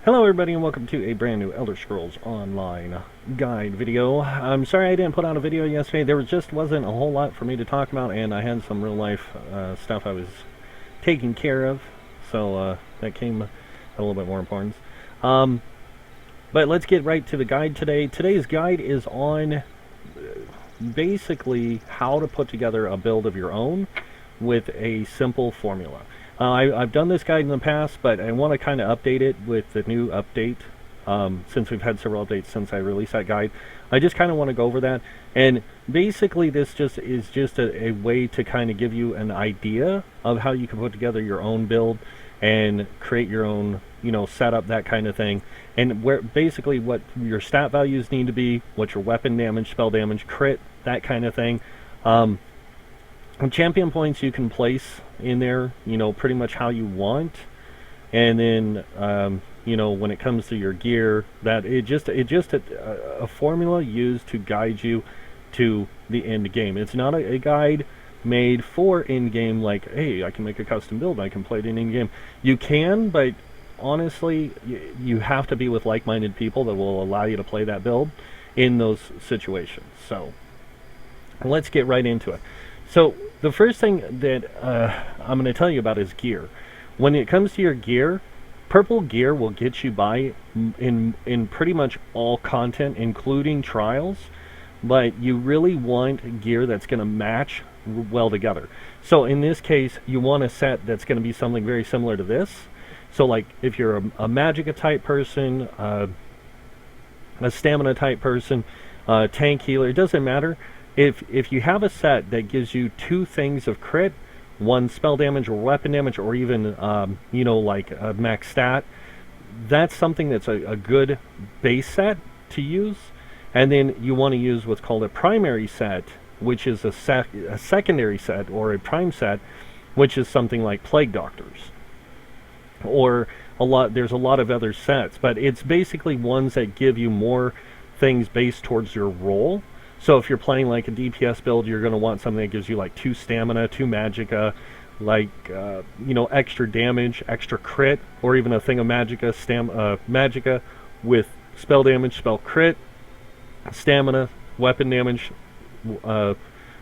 Hello everybody and welcome to a brand new Elder Scrolls Online guide video. I'm sorry I didn't put out a video yesterday. There just wasn't a whole lot for me to talk about, and I had some real life stuff I was taking care of, so that came at a little bit more importance. But let's get right to the guide today. Today's guide is on basically how to put together a build of your own with a simple formula. I've done this guide in the past, but I want to kind of update it with the new update, since we've had several updates since I released that guide. I just kind of want to go over that, and basically this is just a way to kind of give you an idea of how you can put together your own build and create your own, setup, that kind of thing, and where basically what your stat values need to be, what your weapon damage, spell damage, crit, that kind of thing. Champion points you can place in there, pretty much how you want, and then when it comes to your gear, that it just a formula used to guide you to the end game. It's not a guide made for end game, like, hey, I can make a custom build, I can play it in end game. You can, but honestly, you have to be with like-minded people that will allow you to play that build in those situations. So let's get right into it. So the first thing that I'm going to tell you about is gear. When it comes to your gear, purple gear will get you by in pretty much all content, including trials, but you really want gear that's going to match well together. So in this case, you want a set that's going to be something very similar to this. So like if you're a Magicka type person, a stamina type person, tank healer, it doesn't matter. If you have a set that gives you two things of crit, one spell damage or weapon damage, or even like a max stat, that's something that's a good base set to use. And then you want to use what's called a primary set, which is a secondary set, or a prime set, which is something like Plague Doctors, or there's a lot of other sets, but it's basically ones that give you more things based towards your role. So if you're playing like a DPS build, you're going to want something that gives you like 2 stamina, 2 magicka, like extra damage, extra crit, or even a thing of magicka with spell damage, spell crit, stamina, weapon damage,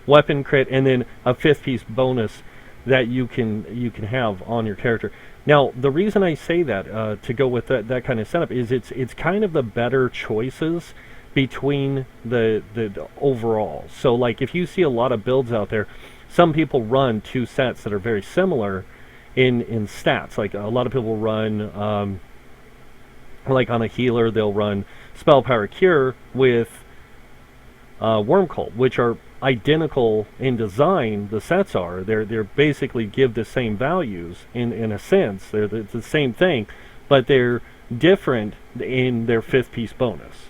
weapon crit, and then a 5th piece bonus that you can have on your character. Now, the reason I say that to go with that kind of setup is it's kind of the better choices between the overall. So like if you see a lot of builds out there, some people run 2 sets that are very similar in stats. Like a lot of people run like on a healer, they'll run Spell Power Cure with Worm Cult, which are identical in design. The sets are they're basically give the same values in a sense. They're the same thing, but they're different in their 5th piece bonus.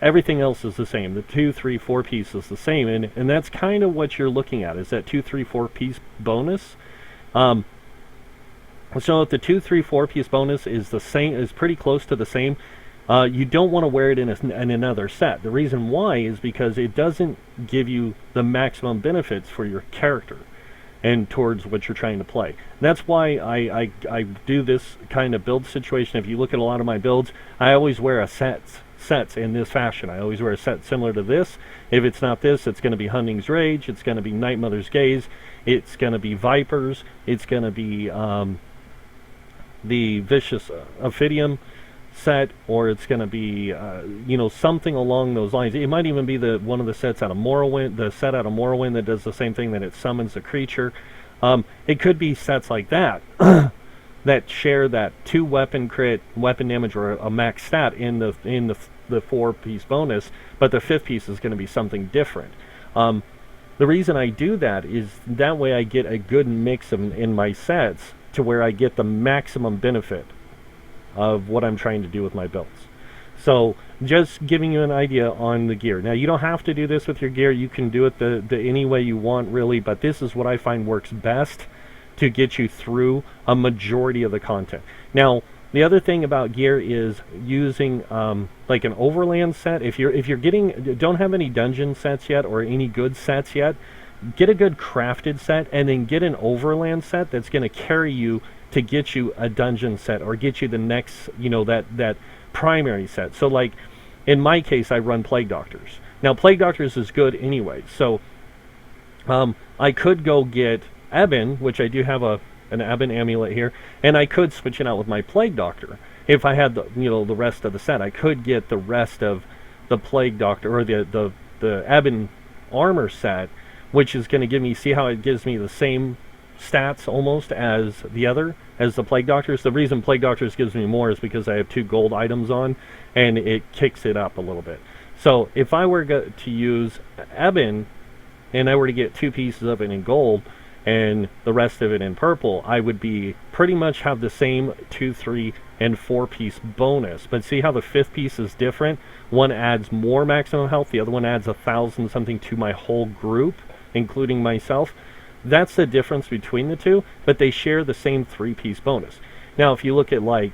Everything else is the same. The 2, 3, 4 piece is the same, and that's kind of what you're looking at, is that 2, 3, 4 piece bonus. So if the 2, 3, 4 piece bonus is the same, is pretty close to the same, you don't want to wear it in another set. The reason why is because it doesn't give you the maximum benefits for your character and towards what you're trying to play. And that's why I do this kind of build situation. If you look at a lot of my builds, I always wear a sets in this fashion. I always wear a set similar to this. If it's not this, it's going to be Hunting's Rage, it's going to be Night Mother's Gaze, it's going to be Vipers, it's going to be the Vicious Ophidium set, or it's going to be something along those lines. It might even be one of the sets out of Morrowind, the set out of Morrowind that does the same thing, that it summons the creature. It could be sets like that that share that 2 weapon crit, weapon damage, or a max stat in the 4-piece bonus, but the 5th piece is going to be something different. The reason I do that is that way I get a good mix in my sets to where I get the maximum benefit of what I'm trying to do with my builds. So just giving you an idea on the gear. Now, you don't have to do this with your gear. You can do it the any way you want, really, but this is what I find works best to get you through a majority of the content. Now, the other thing about gear is using like an overland set. If you're don't have any dungeon sets yet or any good sets yet, get a good crafted set, and then get an overland set that's going to carry you to get you a dungeon set or get you the next, that primary set. So like in my case, I run Plague Doctors. Now Plague Doctors is good anyway, so I could go get Eben, which I do have an Eben amulet here, and I could switch it out with my Plague Doctor. If I had the rest of the set, I could get the rest of the Plague Doctor or the Eben armor set, which is going to give me, see how it gives me the same stats almost as the Plague Doctors. The reason Plague Doctors gives me more is because I have 2 gold items on, and it kicks it up a little bit. So if I were to use Eben, and I were to get 2 pieces of it in gold, and the rest of it in purple, I would be pretty much have the same 2, 3, and 4 piece bonus. But see how the 5th piece is different? One adds more maximum health, the other one adds 1,000 something to my whole group, including myself. That's the difference between the two, but they share the same 3 piece bonus. Now if you look at like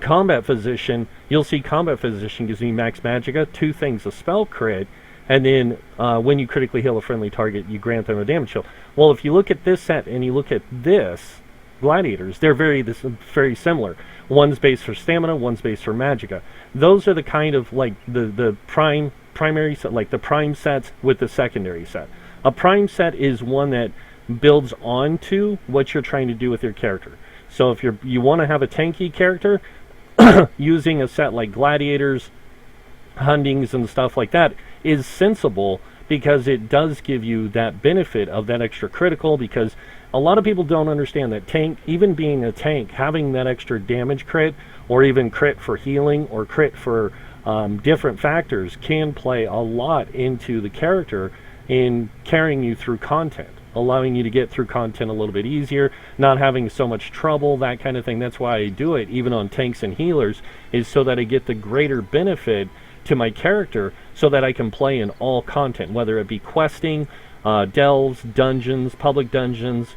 Combat Physician, you'll see Combat Physician gives me max magicka, 2 things, a spell crit, and then when you critically heal a friendly target, you grant them a damage shield. Well, if you look at this set and you look at this, Gladiators, they're very similar. One's based for stamina, one's based for magicka. Those are the kind of like the primary set, like the prime sets with the secondary set. A prime set is one that builds onto what you're trying to do with your character. So if you want to have a tanky character, using a set like Gladiators, Hundings, and stuff like that is sensible, because it does give you that benefit of that extra critical, because a lot of people don't understand that tank, even being a tank, having that extra damage crit, or even crit for healing, or crit for different factors, can play a lot into the character in carrying you through content, allowing you to get through content a little bit easier, not having so much trouble, that kind of thing. That's why I do it, even on tanks and healers, is so that I get the greater benefit to my character, so that I can play in all content, whether it be questing, delves, dungeons, public dungeons,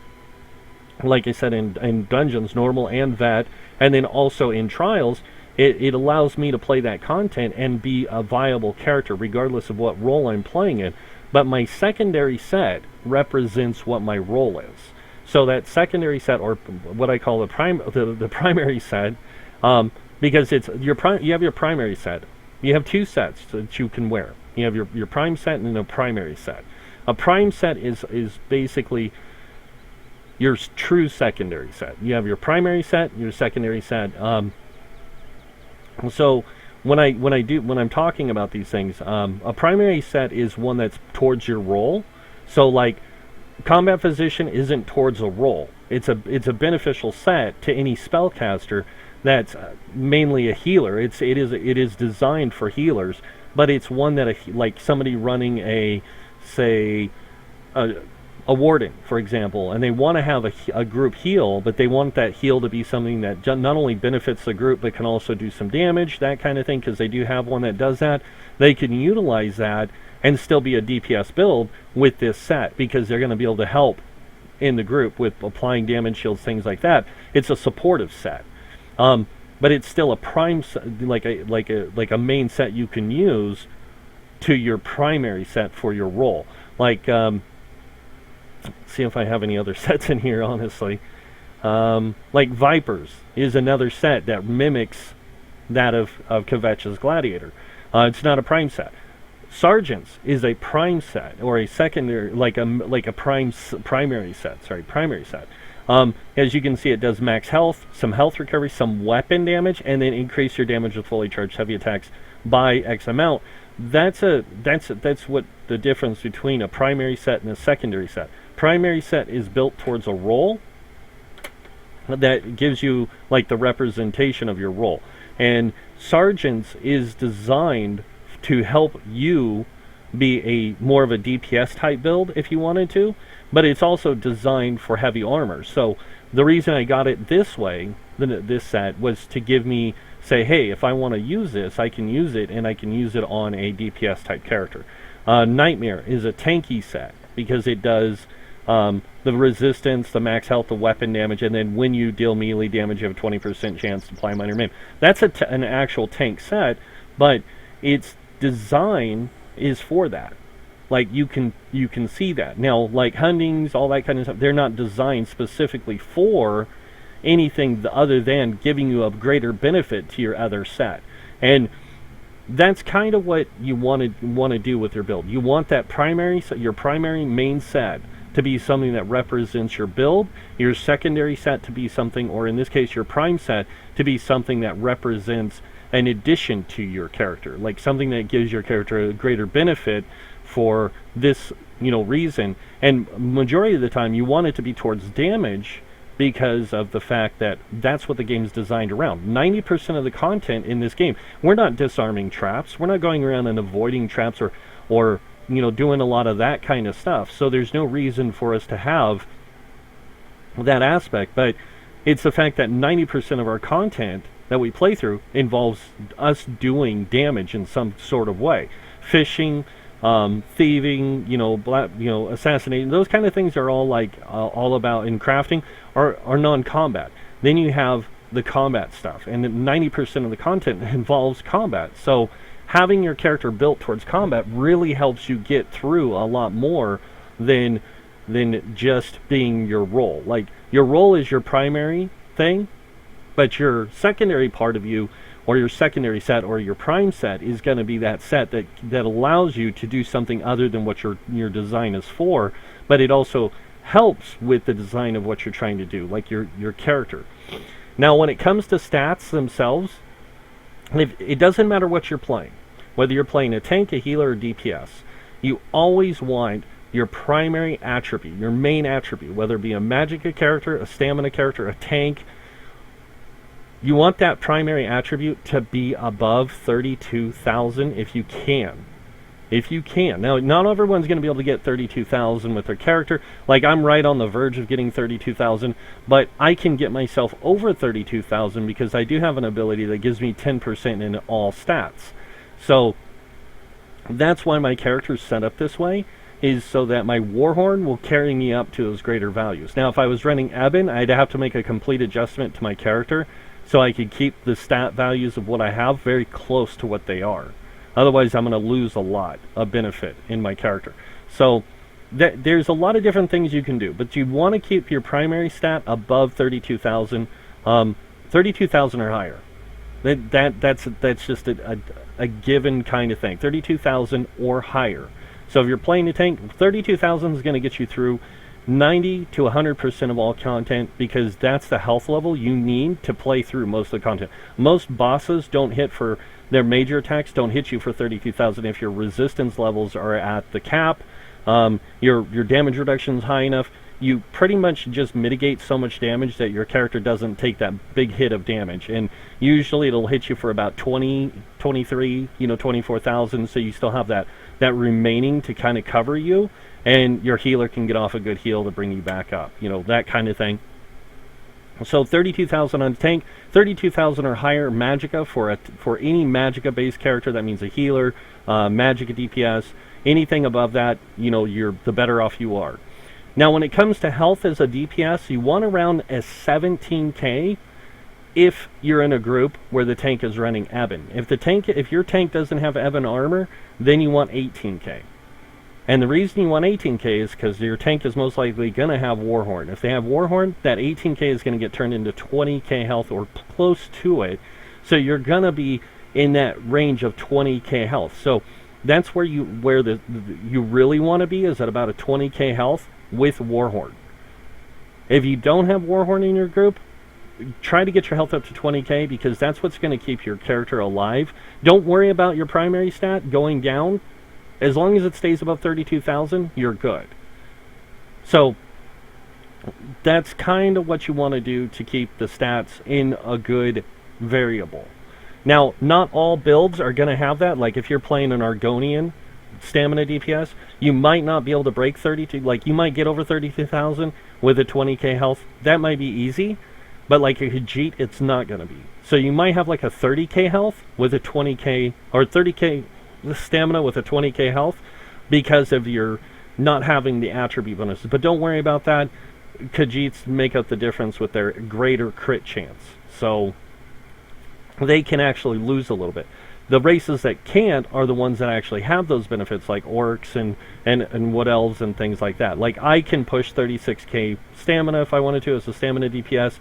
like I said, in dungeons, normal and vet, and then also in trials. It allows me to play that content and be a viable character regardless of what role I'm playing in. But my secondary set represents what my role is. So that secondary set, or what I call the primary set, because it's you have your primary set. You have 2 sets that you can wear. You have your prime set and then a primary set. A prime set is basically your true secondary set. You have your primary set, your secondary set. So when I'm talking about these things, a primary set is one that's towards your role. So like Combat Physician isn't towards a role. It's a beneficial set to any spellcaster that's mainly a healer. It is designed for healers, but it's one that like somebody running a warden, for example, and they want to have a group heal, but they want that heal to be something that not only benefits the group but can also do some damage, that kind of thing, because they do have one that does that. They can utilize that and still be a DPS build with this set, because they're going to be able to help in the group with applying damage shields, things like that. It's a supportive set. But it's still a prime, like a main set you can use to your primary set for your role. Like, see if I have any other sets in here, honestly. Like Vipers is another set that mimics that of Kvetch's Gladiator. It's not a prime set. Sergeants is a prime set, or a secondary, like a primary set. As you can see, it does max health, some health recovery, some weapon damage, and then increase your damage with fully charged heavy attacks by X amount. That's what the difference between a primary set and a secondary set. Primary set is built towards a role that gives you like the representation of your role, and Sergeants is designed to help you be a more of a DPS type build if you wanted to, but it's also designed for heavy armor. So the reason I got it this way, this set, was to give me, say, hey, if I want to use this, I can use it, and I can use it on a DPS type character. Nightmare is a tanky set because it does the resistance, the max health, the weapon damage, and then when you deal melee damage, you have a 20% chance to apply minor maim. That's an actual tank set, but its design is for that. Like, you can see that. Now, like Hundings, all that kind of stuff, they're not designed specifically for anything other than giving you a greater benefit to your other set. And that's kind of what you want to do with your build. You want that your primary main set to be something that represents your build, your secondary set to be something, or in this case your prime set, to be something that represents an addition to your character, like something that gives your character a greater benefit for this reason. And majority of the time you want it to be towards damage, because of the fact that that's what the game's designed around. 90% of the content in this game, we're not disarming traps, we're not going around and avoiding traps or doing a lot of that kind of stuff. So there's no reason for us to have that aspect. But it's the fact that 90% of our content that we play through involves us doing damage in some sort of way. Fishing, thieving, assassinating, those kind of things are all all about, in crafting, are non-combat. Then you have the combat stuff, and 90% of the content involves combat. So having your character built towards combat really helps you get through a lot more than just being your role. Like, your role is your primary thing, but your secondary part of you, or your secondary set, or your prime set, is going to be that set that allows you to do something other than what your design is for, but it also helps with the design of what you're trying to do, like your character. Now, when it comes to stats themselves, it doesn't matter what you're playing, whether you're playing a tank, a healer, or DPS, you always want your primary attribute, your main attribute, whether it be a magicka character, a stamina character, a tank. You want that primary attribute to be above 32,000 if you can. If you can. Now, not everyone's going to be able to get 32,000 with their character. Like, I'm right on the verge of getting 32,000, but I can get myself over 32,000 because I do have an ability that gives me 10% in all stats. So that's why my character's set up this way, is so that my Warhorn will carry me up to those greater values. Now, if I was running Eben, I'd have to make a complete adjustment to my character so I could keep the stat values of what I have very close to what they are. Otherwise, I'm going to lose a lot of benefit in my character. So there's a lot of different things you can do, but you want to keep your primary stat above 32,000, 32,000 or higher. That's just a given kind of thing. 32,000 or higher. So if you're playing a tank, 32,000 is going to get you through 90 to 100% of all content, because that's the health level you need to play through most of the content. Most bosses don't hit for their major attacks, don't hit you for 32,000 if your resistance levels are at the cap. Your damage reduction is high enough. You pretty much just mitigate so much damage that your character doesn't take that big hit of damage. And usually it'll hit you for about 20, 23, 24,000, so you still have that remaining to kind of cover you. And your healer can get off a good heal to bring you back up, that kind of thing. So 32,000 on tank, 32,000 or higher magicka for any magicka-based character. That means a healer, magicka DPS, anything above that, the better off you are. Now, when it comes to health as a DPS, you want around a 17k if you're in a group where the tank is running Eben. If your tank doesn't have Eben armor, then you want 18k. And the reason you want 18k is because your tank is most likely going to have Warhorn. If they have Warhorn, that 18k is going to get turned into 20k health or close to it. So you're going to be in that range of 20k health. So that's where you really want to be, is at about a 20k health with Warhorn. If you don't have Warhorn in your group, try to get your health up to 20k, because that's what's going to keep your character alive. Don't worry about your primary stat going down. As long as it stays above 32,000, you're good. So that's kind of what you want to do to keep the stats in a good variable. Now, not all builds are going to have that. Like, if you're playing an Argonian stamina DPS, you might not be able to break 32. Like, you might get over 32,000 with a 20k health. That might be easy, but like a Hajeet, it's not going to be. So you might have like a 30k health with a 20k, or 30k stamina with a 20k health, because of your not having the attribute bonuses. But don't worry about that. Khajiits make up the difference with their greater crit chance, so they can actually lose a little bit. The races that can't are the ones that actually have those benefits, like orcs and wood elves and things like that. Like, I can push 36k stamina if I wanted to as a stamina DPS,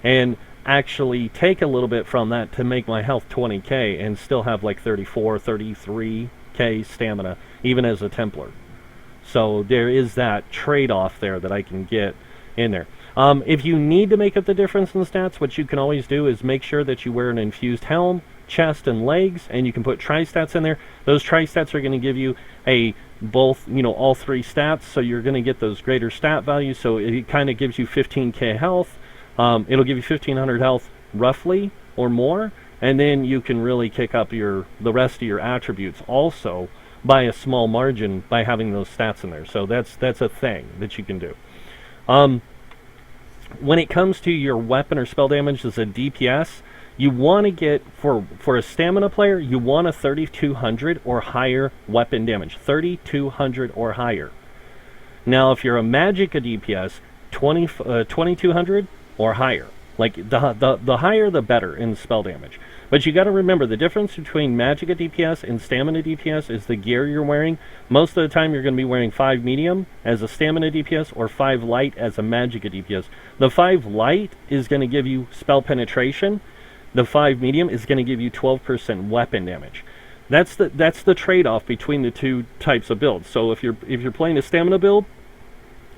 and actually take a little bit from that to make my health 20k and still have like 34, 33k stamina, even as a Templar. So there is that trade-off there that I can get in there. If you need to make up the difference in the stats, what you can always do is make sure that you wear an infused helm, chest, and legs, and you can put tri-stats in there. Those tri-stats are going to give you both, all three stats, so you're going to get those greater stat values. So it kind of gives you 15k health. It'll give you 1500 health roughly or more, and then you can really kick up the rest of your attributes also by a small margin by having those stats in there. So that's a thing that you can do. When it comes to your weapon or spell damage as a DPS, you want to get, for a stamina player, you want a 3200 or higher weapon damage. 3200 or higher. Now, if you're a Magicka DPS, 2200 or higher. Like, the higher the better in spell damage. But you got to remember, the difference between Magicka DPS and Stamina DPS is the gear you're wearing. Most of the time you're going to be wearing 5 medium as a Stamina DPS or 5 light as a Magicka DPS. The 5 light is going to give you spell penetration. The 5 medium is going to give you 12% weapon damage. That's the trade-off between the two types of builds. So if you're playing a Stamina build,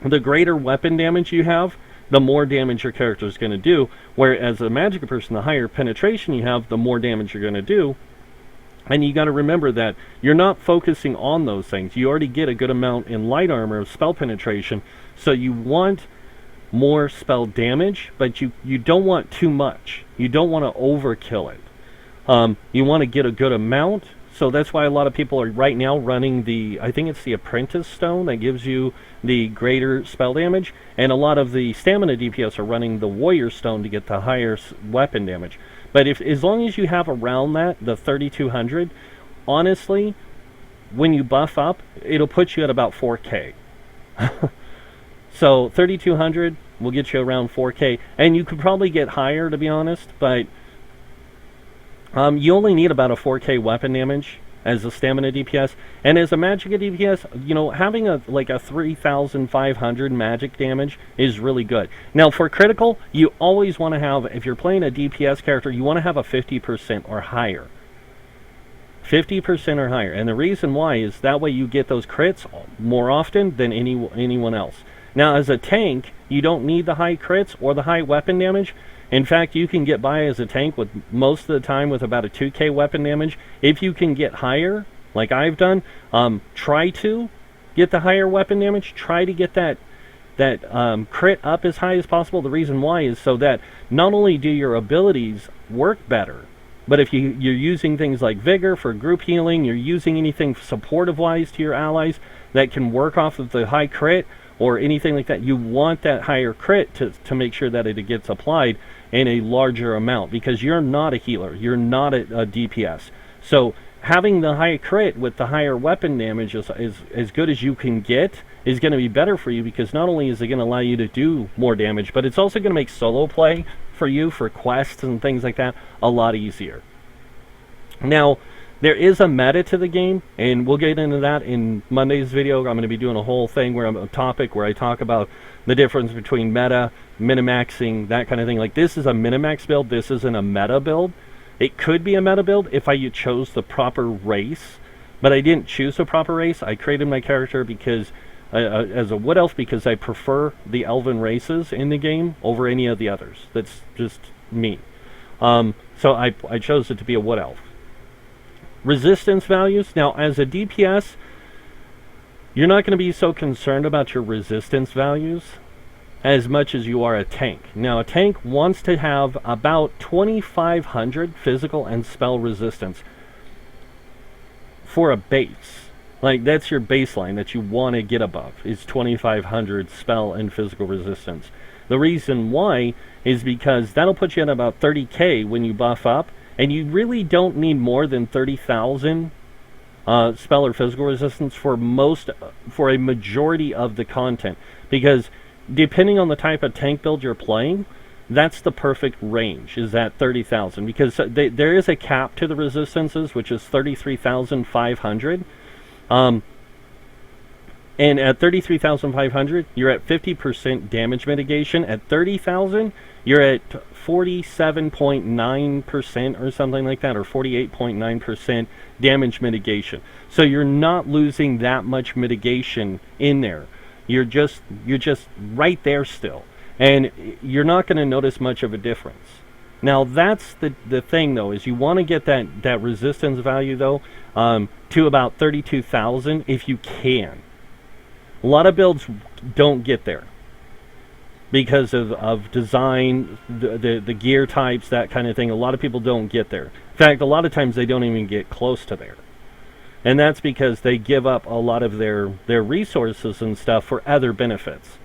the greater weapon damage you have, the more damage your character is going to do. Whereas a Magicka person, the higher penetration you have, the more damage you're going to do. And you got to remember that you're not focusing on those things. You already get a good amount in light armor of spell penetration, so you want more spell damage, but you don't want too much. You don't want to overkill it. You want to get a good amount. So that's why a lot of people are right now running I think it's the Apprentice Stone that gives you the greater spell damage, and a lot of the Stamina DPS are running the Warrior Stone to get the higher weapon damage. But as long as you have around that, the 3200, honestly, when you buff up, it'll put you at about 4k. So 3200 will get you around 4k, and you could probably get higher, to be honest, but you only need about a 4k weapon damage as a Stamina DPS, and as a Magicka DPS, having a 3,500 magic damage is really good. Now, for critical, you always want to have, if you're playing a DPS character, you want to have a 50% or higher. 50% or higher, and the reason why is that way you get those crits more often than anyone else. Now, as a tank, you don't need the high crits or the high weapon damage. In fact, you can get by as a tank with most of the time with about a 2k weapon damage. If you can get higher, like I've done, try to get the higher weapon damage. Try to get that crit up as high as possible. The reason why is so that not only do your abilities work better, but if you're using things like Vigor for group healing, you're using anything supportive-wise to your allies that can work off of the high crit, or anything like that, you want that higher crit to make sure that it gets applied in a larger amount, because you're not a healer, you're not a DPS. So having the high crit with the higher weapon damage is as good as you can get is going to be better for you, because not only is it going to allow you to do more damage, but it's also going to make solo play for you for quests and things like that a lot easier. Now, there is a meta to the game, and we'll get into that in Monday's video. I'm going to be doing a whole thing where a topic where I talk about the difference between meta, minimaxing, that kind of thing. Like, this is a minimax build. This isn't a meta build. It could be a meta build if I chose the proper race, but I didn't choose the proper race. I created my character because as a wood elf because I prefer the elven races in the game over any of the others. That's just me. So I chose it to be a wood elf. Resistance values. Now, as a DPS, you're not going to be so concerned about your resistance values as much as you are a tank. Now, a tank wants to have about 2,500 physical and spell resistance for a base. Like, that's your baseline that you want to get above, is 2,500 spell and physical resistance. The reason why is because that'll put you at about 30k when you buff up, and you really don't need more than 30,000 spell or physical resistance for a majority of the content, because depending on the type of tank build you're playing, that's the perfect range, is at 30,000, because there is a cap to the resistances, which is 33,500. And at 33,500, you're at 50% damage mitigation. At 30,000, you're at 47.9% or something like that, or 48.9% damage mitigation. So you're not losing that much mitigation in there. You're just right there still, and you're not going to notice much of a difference. Now that's the thing though, is you want to get that resistance value though to about 32,000 if you can. A lot of builds don't get there because of design, the gear types, that kind of thing. A lot of people don't get there. In fact, a lot of times they don't even get close to there. And that's because they give up a lot of their resources and stuff for other benefits.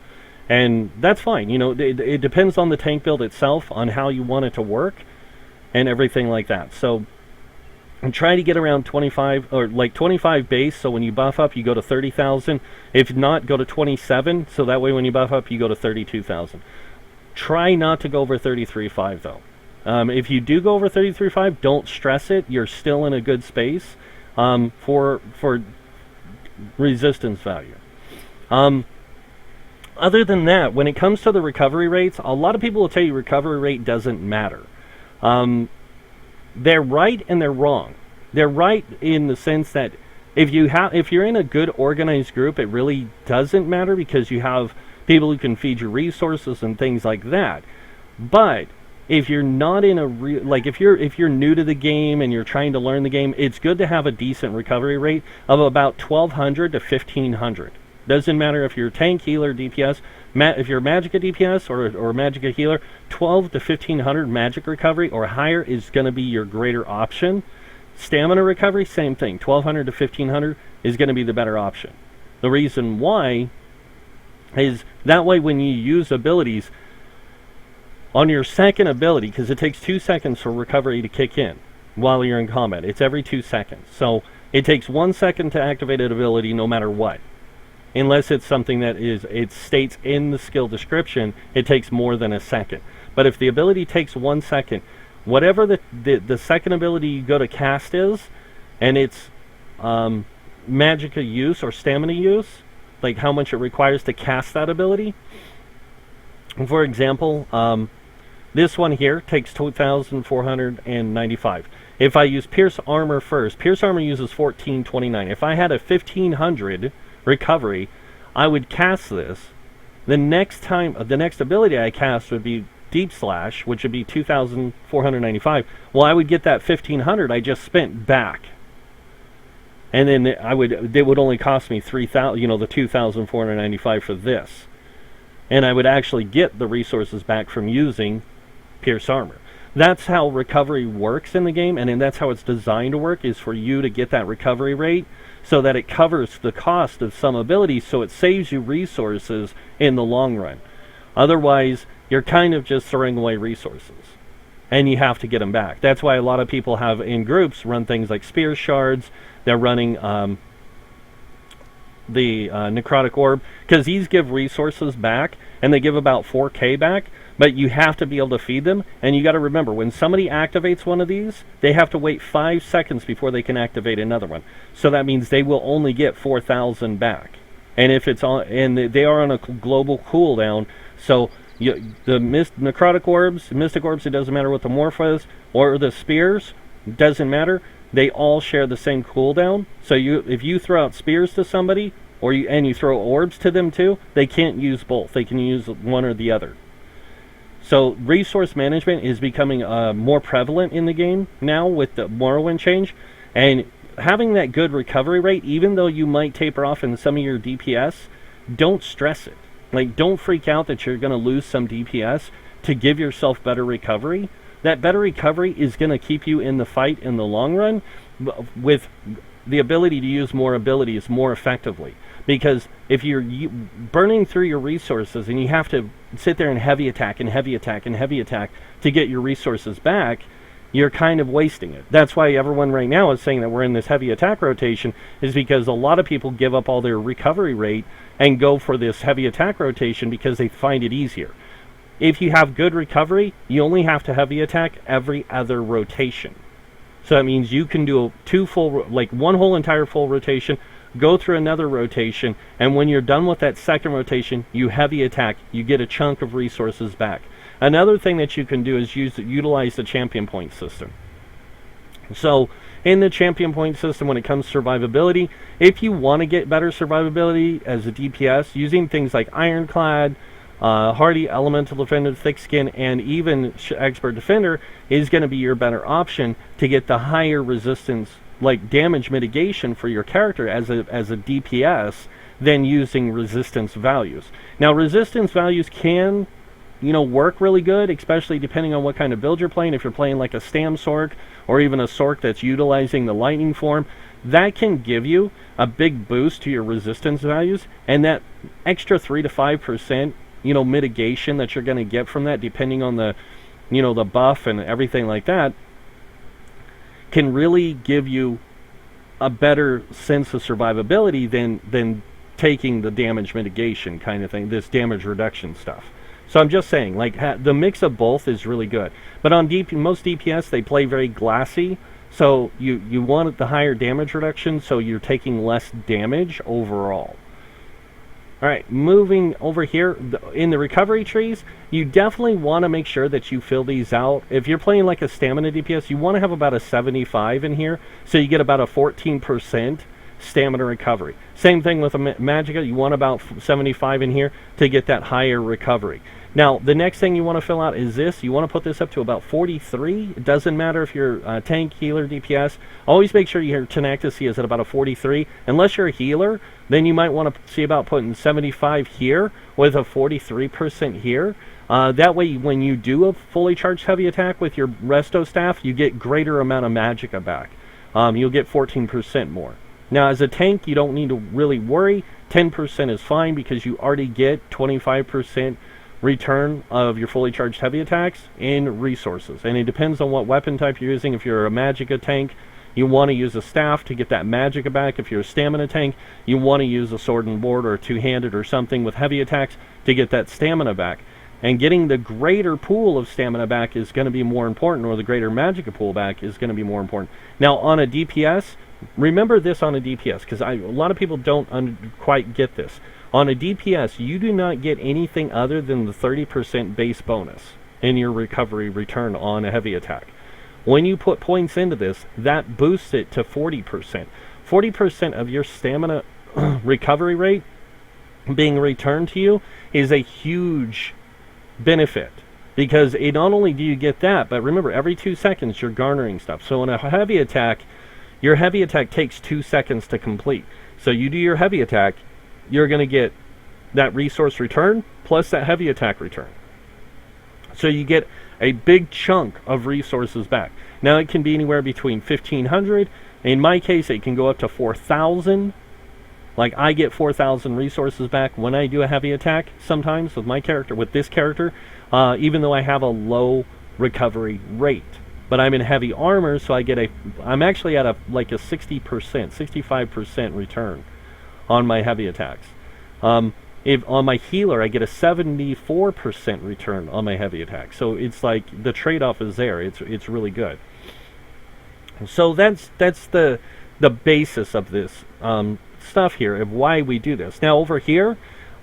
And that's fine. You know, it depends on the tank build itself, on how you want it to work and everything like that. So I'm trying to get around 25, or like 25 base, so when you buff up you go to 30,000. If not, go to 27, so that way when you buff up you go to 32,000. Try not to go over 33.5 though. If you do go over 33.5, don't stress it. You're still in a good space for resistance value. Other than that, when it comes to the recovery rates, a lot of people will tell you recovery rate doesn't matter. They're right and they're wrong. They're right in the sense that if you're in a good organized group, it really doesn't matter because you have people who can feed your resources and things like that. But if you're not in a if you're new to the game and you're trying to learn the game, it's good to have a decent recovery rate of about 1,200 to 1,500. Doesn't matter if you're tank, healer, DPS. If you're Magicka DPS or Magicka healer, 12 to 1,500 magic recovery or higher is going to be your greater option. Stamina recovery, same thing. 1,200 to 1,500 is going to be the better option. The reason why is that way when you use abilities, on your second ability, because it takes 2 seconds for recovery to kick in while you're in combat. It's every 2 seconds. So it takes 1 second to activate an ability no matter what. Unless it's something that it states in the skill description, it takes more than a second. But if the ability takes 1 second, whatever the second ability you go to cast is, and it's Magicka use or stamina use, like how much it requires to cast that ability. For example, this one here takes 2,495. If I use Pierce Armor first, Pierce Armor uses 1,429. If I had a 1,500 recovery, I would cast this. The next ability I cast would be Deep Slash, which would be 2,495. Well, I would get that 1,500 I just spent back, and then it would only cost me 3,000. You know, the 2,495 for this, and I would actually get the resources back from using Pierce Armor. That's how recovery works in the game, and then that's how it's designed to work, is for you to get that recovery rate so that it covers the cost of some abilities, so it saves you resources in the long run. Otherwise, you're kind of just throwing away resources, and you have to get them back. That's why a lot of people have, in groups, run things like Spear Shards. They're running the Necrotic Orb, because these give resources back, and they give about 4k back, but you have to be able to feed them. And you got to remember, when somebody activates one of these, they have to wait 5 seconds before they can activate another one. So that means they will only get 4,000 back. And if it's on, and they are on a global cooldown, so the Necrotic Orbs, Mystic Orbs, it doesn't matter what the morph is, or the Spears, doesn't matter. They all share the same cooldown. So if you throw out Spears to somebody, and you throw orbs to them too, they can't use both. They can use one or the other. So resource management is becoming more prevalent in the game now with the Morrowind change, and having that good recovery rate, even though you might taper off in some of your DPS, don't stress it. Like, don't freak out that you're going to lose some DPS to give yourself better recovery. That better recovery is going to keep you in the fight in the long run with the ability to use more abilities more effectively. Because if you're burning through your resources and you have to sit there and heavy attack and heavy attack and heavy attack to get your resources back, you're kind of wasting it. That's why everyone right now is saying that we're in this heavy attack rotation, is because a lot of people give up all their recovery rate and go for this heavy attack rotation because they find it easier. If you have good recovery, you only have to heavy attack every other rotation. So that means you can do one whole entire full rotation, go through another rotation, and when you're done with that second rotation, you heavy attack, you get a chunk of resources back. Another thing that you can do is utilize the champion point system. So in the champion point system, when it comes to survivability, if you want to get better survivability as a DPS, using things like Ironclad, Hardy, Elemental Defender, Thick Skin, and even Expert Defender is going to be your better option to get the higher resistance, like damage mitigation for your character as a DPS, than using resistance values. Now, resistance values can, work really good, especially depending on what kind of build you're playing. If you're playing like a Stam Sork, or even a Sork that's utilizing the Lightning form, that can give you a big boost to your resistance values, and that extra 3 to 5%, mitigation that you're going to get from that, depending on the, the buff and everything like that, can really give you a better sense of survivability than taking the damage mitigation kind of thing, this damage reduction stuff. So I'm just saying, like, the mix of both is really good. But on most DPS, they play very glassy, so you want the higher damage reduction, so you're taking less damage overall. All right, moving over here, in the recovery trees, you definitely want to make sure that you fill these out. If you're playing like a stamina DPS, you want to have about a 75 in here, so you get about a 14% stamina recovery. Same thing with a Magicka, you want about 75 in here to get that higher recovery. Now, the next thing you want to fill out is this. You want to put this up to about 43. It doesn't matter if you're a tank, healer, DPS. Always make sure your tenacity is at about a 43. Unless you're a healer, then you might want to see about putting 75 here with a 43% here. That way, when you do a fully charged heavy attack with your resto staff, you get greater amount of magicka back. You'll get 14% more. Now, as a tank, you don't need to really worry. 10% is fine because you already get 25% return of your fully charged heavy attacks in resources. And it depends on what weapon type you're using. If you're a magicka tank, you want to use a staff to get that magicka back. If you're a stamina tank, you want to use a sword and board or a two-handed or something with heavy attacks to get that stamina back. And getting the greater pool of stamina back is going to be more important, or the greater magicka pool back is going to be more important. Now, on a DPS, remember this on a DPS, because a lot of people don't quite get this. On a DPS, you do not get anything other than the 30% base bonus in your recovery return on a heavy attack. When you put points into this, that boosts it to 40%. 40% of your stamina recovery rate being returned to you is a huge benefit, because not only do you get that, but remember, every 2 seconds you're garnering stuff. So in a heavy attack, your heavy attack takes 2 seconds to complete. So you do your heavy attack, you're going to get that resource return plus that heavy attack return. So you get a big chunk of resources back. Now, it can be anywhere between 1,500. In my case, it can go up to 4,000. Like, I get 4,000 resources back when I do a heavy attack sometimes with my character, with this character, even though I have a low recovery rate. But I'm in heavy armor, so I'm actually at like a 60%, 65% return on my heavy attacks. If on my healer, I get a 74% return on my heavy attack. So it's like the trade-off is there. It's really good. So that's the basis of this stuff here, of why we do this. Now, over here,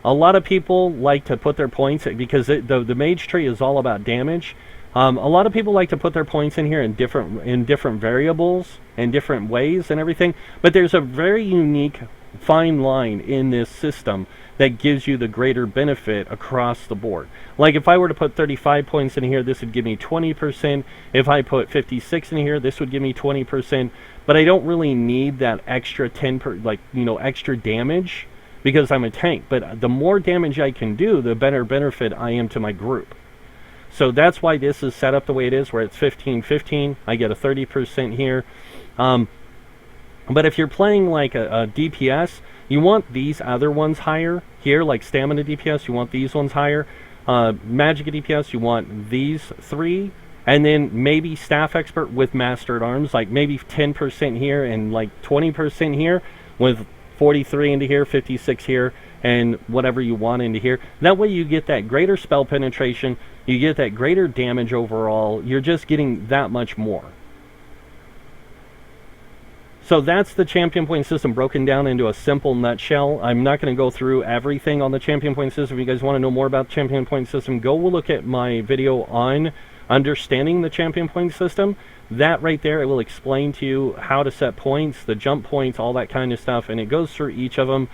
a lot of people like to put their points, because the mage tree is all about damage. A lot of people like to put their points in here in different variables and different ways and everything. But there's a very unique fine line in this system that gives you the greater benefit across the board. Like, if I were to put 35 points in here, this would give me 20%. If I put 56 in here, this would give me 20%. But I don't really need that extra extra damage, because I'm a tank. But the more damage I can do, the better benefit I am to my group. So that's why this is set up the way it is, where it's 15-15. I get a 30% here. But if you're playing like a DPS, you want these other ones higher here, like Stamina DPS, you want these ones higher. Magicka DPS, you want these 3. And then maybe Staff Expert with Master at Arms, like maybe 10% here and like 20% here, with 43 into here, 56 here, and whatever you want into here. That way you get that greater spell penetration, you get that greater damage overall, you're just getting that much more. So that's the champion point system broken down into a simple nutshell. I'm not going to go through everything on the champion point system. If you guys want to know more about the champion point system, go look at my video on understanding the champion point system. That right there, it will explain to you how to set points, the jump points, all that kind of stuff, and it goes through each of them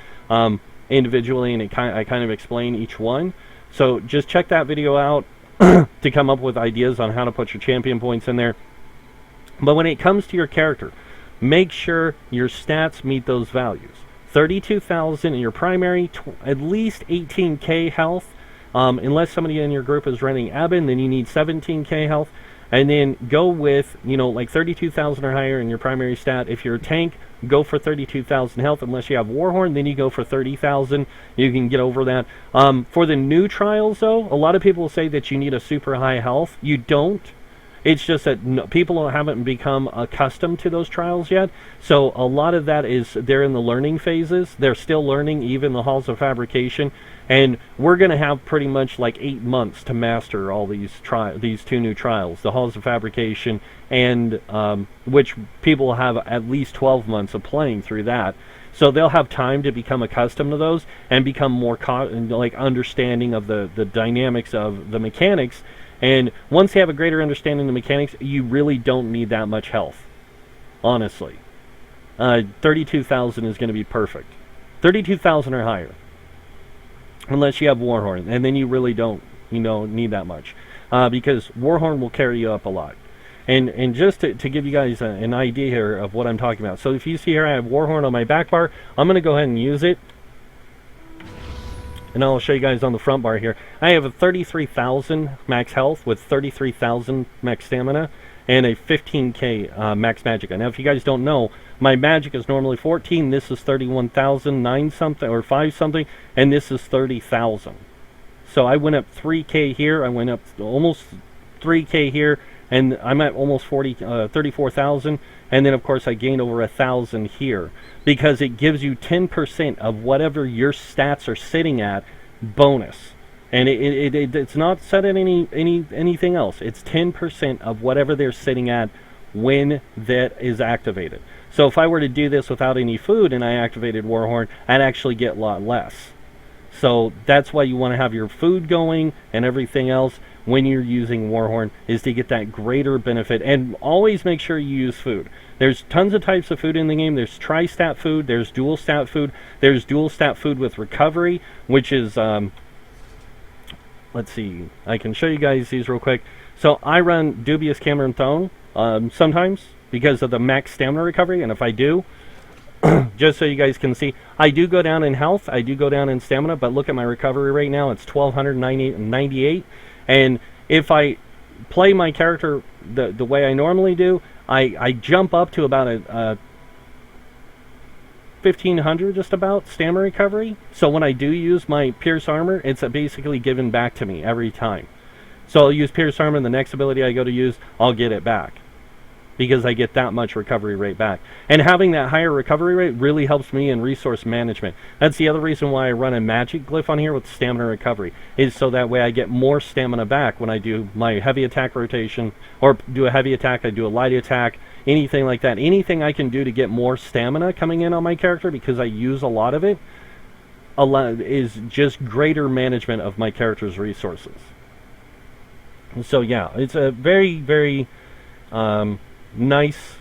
individually, and I kind of explain each one. So just check that video out to come up with ideas on how to put your champion points in there. But when it comes to your character, make sure your stats meet those values. 32,000 in your primary, at least 18k health. Unless somebody in your group is running Abin, then you need 17k health. And then go with, you know, like 32,000 or higher in your primary stat. If you're a tank, go for 32,000 health. Unless you have Warhorn, then you go for 30,000. You can get over that. For the new trials, though, a lot of people say that you need a super high health. You don't. It's just that people haven't become accustomed to those trials yet. So a lot of that is they're in the learning phases. They're still learning even the halls of fabrication. And we're going to have pretty much like 8 months to master all these two new trials, the halls of fabrication, and which people have at least 12 months of playing through that. So they'll have time to become accustomed to those and become more like understanding of the dynamics of the mechanics. And once you have a greater understanding of the mechanics, you really don't need that much health. Honestly. 32,000 is going to be perfect. 32,000 or higher. Unless you have Warhorn. And then you really don't, need that much. Because Warhorn will carry you up a lot. And just to give you guys an idea here of what I'm talking about. So if you see here, I have Warhorn on my back bar. I'm going to go ahead and use it. And I'll show you guys on the front bar here. I have a 33,000 max health with 33,000 max stamina and a 15k max magicka. Now, if you guys don't know, my magic is normally 14. This is 31,000, 9 something or 5 something, and this is 30,000. So I went up 3k here. I went up almost 3k here, and I'm at almost 34,000. And then, of course, I gained over 1,000 here because it gives you 10% of whatever your stats are sitting at bonus. And it's not set at anything else. It's 10% of whatever they're sitting at when that is activated. So if I were to do this without any food and I activated Warhorn, I'd actually get a lot less. So that's why you want to have your food going and everything else when you're using Warhorn, is to get that greater benefit. And always make sure you use food. There's tons of types of food in the game. There's tri-stat food, there's dual stat food, there's dual stat food with recovery, which is let's see, I can show you guys these real quick. So I run Dubious Cameron Throne sometimes because of the max stamina recovery, and if I do, just so you guys can see, I do go down in health, I do go down in stamina, but look at my recovery right now, it's 1,298. And if I play my character the way I normally do, I jump up to about a 1,500 just about stamina recovery. So when I do use my Pierce Armor, it's basically given back to me every time. So I'll use Pierce Armor, and the next ability I go to use, I'll get it back, because I get that much recovery rate back. And having that higher recovery rate really helps me in resource management. That's the other reason why I run a magic glyph on here with stamina recovery, is so that way I get more stamina back when I do my heavy attack rotation, or do a heavy attack, I do a light attack, anything like that. Anything I can do to get more stamina coming in on my character, because I use a lot of it, is just greater management of my character's resources. So yeah, it's a very, very nice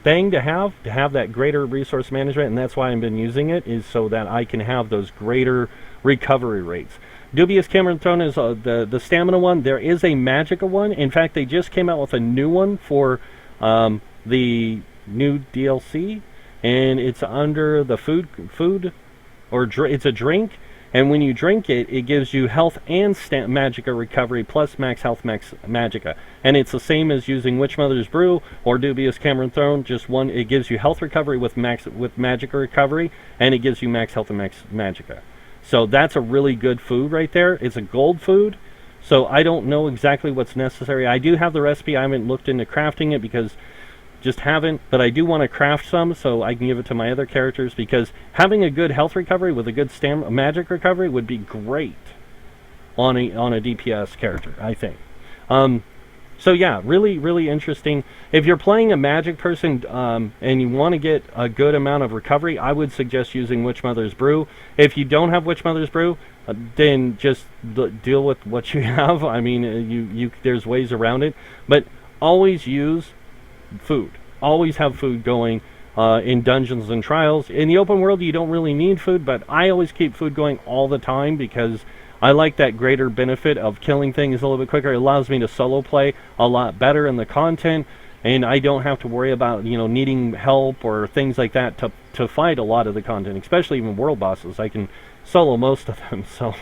thing to have that greater resource management, and that's why I've been using it, is so that I can have those greater recovery rates. Dubious Cameron Throne is the stamina one. There is a magicka one. In fact, they just came out with a new one for the new DLC, and it's under the food or it's a drink. And when you drink it, it gives you health and magicka recovery plus max health, max magicka. And it's the same as using Witch Mother's Brew or Dubious Cameron Throne. Just one, it gives you health recovery with magicka recovery, and it gives you max health and max magicka. So that's a really good food right there. It's a gold food, so I don't know exactly what's necessary. I do have the recipe. I haven't looked into crafting it because just haven't, but I do want to craft some so I can give it to my other characters, because having a good health recovery with a good magic recovery would be great on a DPS character, I think. So yeah, really, really interesting. If you're playing a magic person and you want to get a good amount of recovery, I would suggest using Witch Mother's Brew. If you don't have Witch Mother's Brew, then just deal with what you have. I mean, there's ways around it, but always use food. Always have food going in dungeons and trials. In the open world, you don't really need food, but I always keep food going all the time because I like that greater benefit of killing things a little bit quicker. It allows me to solo play a lot better in the content, and I don't have to worry about, you know, needing help or things like that to fight a lot of the content, especially even world bosses. I can solo most of them, so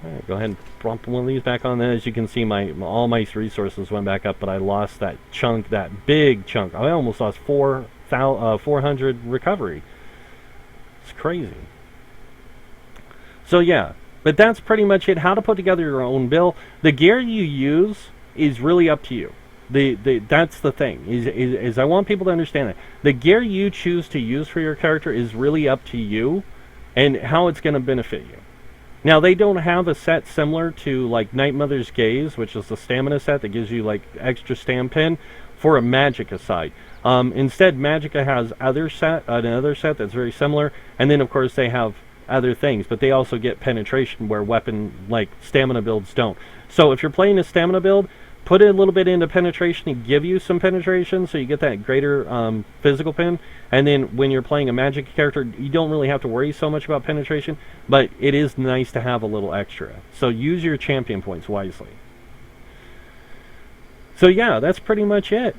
alright, go ahead and drop one of these back on there. As you can see, all my resources went back up, but I lost that chunk, that big chunk. I almost lost 400 recovery. It's crazy. So yeah, but that's pretty much it. How to put together your own build. The gear you use is really up to you. That's the thing. Is I want people to understand that the gear you choose to use for your character is really up to you, and how it's going to benefit you. Now, they don't have a set similar to like Night Mother's Gaze, which is the stamina set that gives you like extra stam pin for a Magicka side. Instead, Magicka has another set that's very similar, and then of course they have other things, but they also get penetration where weapon like stamina builds don't. So if you're playing a stamina build, put a little bit into penetration to give you some penetration, so you get that greater physical pin. And then when you're playing a magic character, you don't really have to worry so much about penetration, but it is nice to have a little extra. So use your champion points wisely. So yeah, that's pretty much it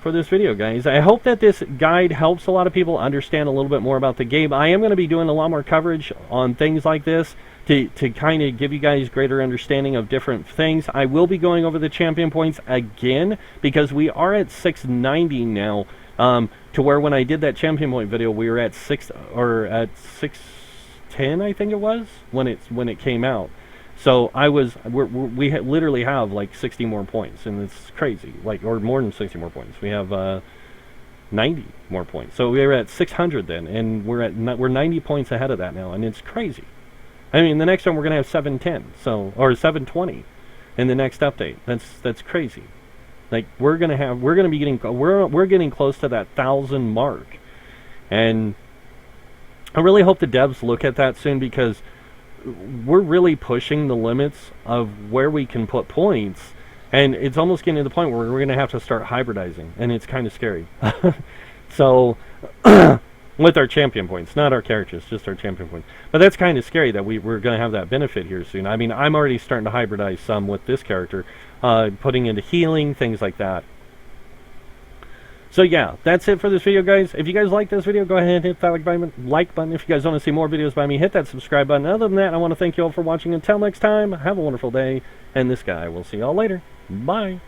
for this video, guys. I hope that this guide helps a lot of people understand a little bit more about the game. I am going to be doing a lot more coverage on things like this to kind of give you guys greater understanding of different things. I will be going over the champion points again because we are at 690 now, to where when I did that champion point video, we were at 610, I think it was, when it came out. So we literally have like 60 more points, and it's crazy, like, or more than 60 more points. We have 90 more points. So we were at 600 then, and we're 90 points ahead of that now, and it's crazy. I mean, the next one we're gonna have 710, or 720 in the next update. That's crazy. Like we're getting close to that 1,000 mark, and I really hope the devs look at that soon, because we're really pushing the limits of where we can put points, and it's almost getting to the point where we're going to have to start hybridizing, and it's kind of scary. So with our champion points, not our characters, just our champion points. But that's kind of scary that we're going to have that benefit here soon. I mean, I'm already starting to hybridize some with this character, putting into healing, things like that. So yeah, that's it for this video, guys. If you guys like this video, go ahead and hit that like button. If you guys want to see more videos by me, hit that subscribe button. Other than that, I want to thank you all for watching. Until next time, have a wonderful day. And this guy, we'll see y'all later. Bye.